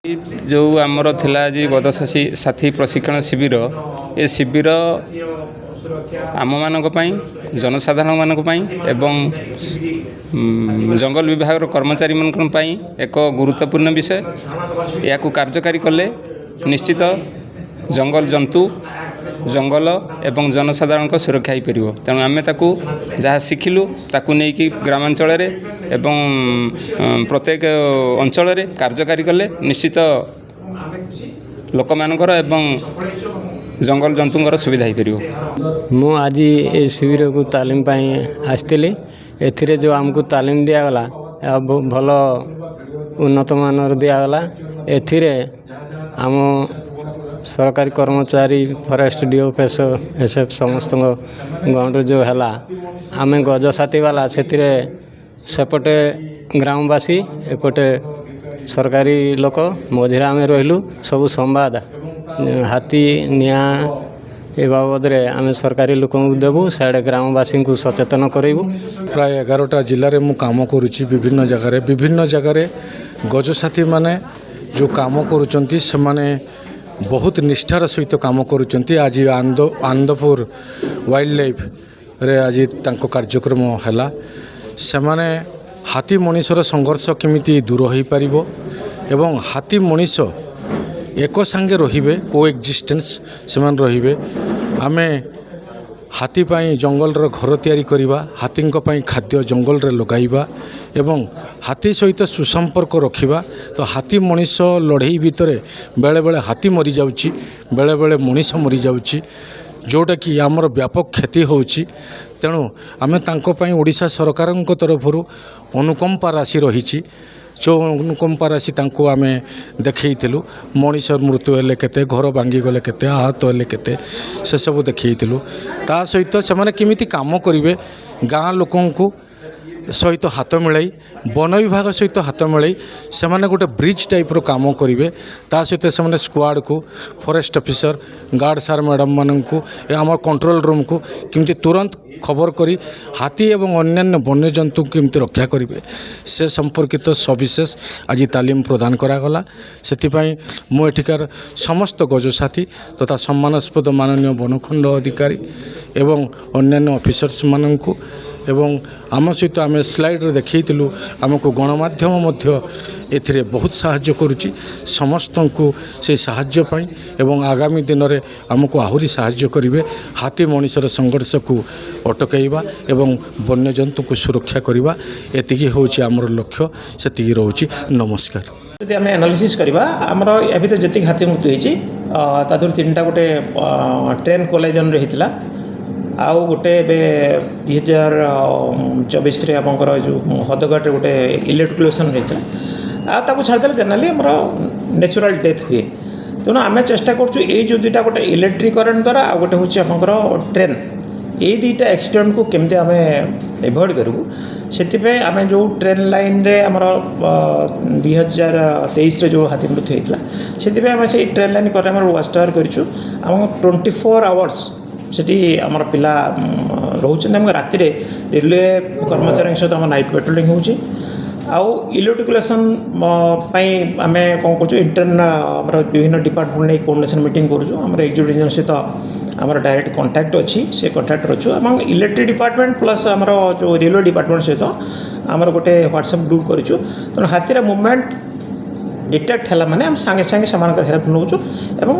जो आमर थिला आज गत साथी प्रशिक्षण शिविर ए शिविर आम मानक जनसाधारण मानक एवं जंगल विभाग कर्मचारी मानक एक गुरुत्वपूर्ण विषय या कार्यकारी कले निश्चित जंगल जंतु जंगल एवं जनसाधारण सुरक्षा हो पार। तेणु आम जहाँ शिखिलु ताकू नहीं कि ग्रामांचल एवं प्रत्येक अंचल कार्यकारी कले निश्चित लोक मानकर एवं जंगल जंतुंकर सुविधा हो पार। मु आज ये शिविर को तालीम आसती ए जो आमको तालीम दिगला भल उन्नत मानर दिगला आम सरकारी कर्मचारी फॉरेस्ट डीओ एसएफ समस्त गौंड जो है आम गज साथी वाला से सेपटे ग्रामवासी एपटे सरकारी लोक मझे आम रही सब संवाद हाथी निया ए बाबद आम सरकारी लोक देवु साढ़े ग्रामवासी को सचेतन करूँ। प्राय 11टा जिले में काम करुच्ची विभिन्न जगार गज साथी माने जो काम करुँच बहुत निष्ठार सहित काम करुँच। आज आनंदपुर वाइल्ड लाइफ रे आज तांको कार्यक्रम है से हाथी मनीषर संघर्ष केमिति दूर हो पार एवं हाथी मनीष एक संगे रहिबे कोएक्जिस्टेंस से रहिबे। आमे हाथी पाई जंगल रो घर तैयारी करिबा हाथी पाई खाद्य जंगल रे लगाइबा एवं हाथी सहित सुसंपर्क रखिबा। तो हाथी मनीष लड़ाई भितर बेले बेले हाथी मरी जाउची बेले बेले मनीष मरी जाउची जोटा कि आमर व्यापक क्षति होउची। तेणु आमे तांको पाई ओडिशा सरकार तरफरु अनुकंपा राशि रही जो अनुकंपा राशि तांको आमे देखैथिलु मनीष मृत्यु हेले केते घर भांगी गले केते आहत हेले केते से सब देखैथिलु। ता सहित से माने केमिति काम करिवे गाँ लोकन को सहित हाथ मिलाई वन विभाग सहित हाथ मिलाई से गोटे ब्रिज टाइप रो काम करेंगे। ता सहित से स्क्वाड को फॉरेस्ट ऑफिसर गार्ड सार मैडम मान को आम कंट्रोल रूम को किमती तुरंत खबर करी हाथी एवं अन्यान्य वन्य जंतु केमती रक्षा करेंगे से संपर्कित सविशेष आज तालीम प्रदान करागला। से मुझार समस्त गजसाथी तथा सम्मानास्पद माननीय वनखंड अधिकारी एवं अन्यान्य ऑफिसर्स मान को एवं आम सहित आम स्लाइड देखु आमको गणमाध्यम ए बहुत साहाय्य करुच्ची समस्त को से साहाय्य पाई एवं आगामी दिन में आमको आहरी साहाय्य करेंगे हाथी मनीषर संघर्ष को अटकैबा एवं वन्य जंतु को सुरक्षा करवा एति होची आमर लक्ष्य से रोची। नमस्कार। यदि आम एनालिसिस करवा आमर ए जी हाथी मृत्यु होती तादर 3टा गोटे ट्रेन कोलाइजन होता आउ गोटे 2024 आमर जो हदगढ़ गोटे इलेक्ट्रिकुलेसन होता ताको छाड़देले जेनराली आमर नेचुरल डेथ हुए। तेणु आम चेष्टा करूँ ये जो 2टा गोटे इलेक्ट्रिक करेन्ट द्वारा आ गोटे हूँ आमर ट्रेन ये 2टा एक्सीडेंट को केमती आम एभॉइड करूँ से आम जो ट्रेन लाइन रे आमर 2023 जो हाथी मृत्यु होता से आम से ट्रेन लाइन कर वाच टावर करूँ आम 24 आवर्स सेठी आमर पिला रोचे राति रेलवे कर्मचारी सहित आम नाइट पेट्रोलिंग होची आउ इलेक्ट्रिकुलेसन आम कौन कर इंटरन आम विभिन्न डिपार्टमेंट नहीं कोऑर्डिनेशन मीटिंग करूँ आम एग्जीक्यूटिव इंजीनियर सहित आम डायरेक्ट कांटेक्ट अच्छी से कांटेक्ट अच्छु आम इलेक्ट्रिक डिपार्टमेंट प्लस आमर जो रेलवे डिपार्टमेंट सहित आमर गोटे व्हाट्सएप ग्रुप करूँ। तेणु हाथीर मुवमेंट डिटेक्ट है मैंने सागे सागे से हेल्प नौ एवं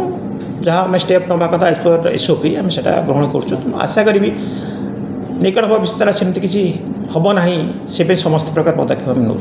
जहाँ आम स्टेप नवा कथा एज पर एसओपी आम से ग्रहण कर आशा करी निकट भविष्य सेमती किसी हम ना से समस्त प्रकार पदक्षेप नौ।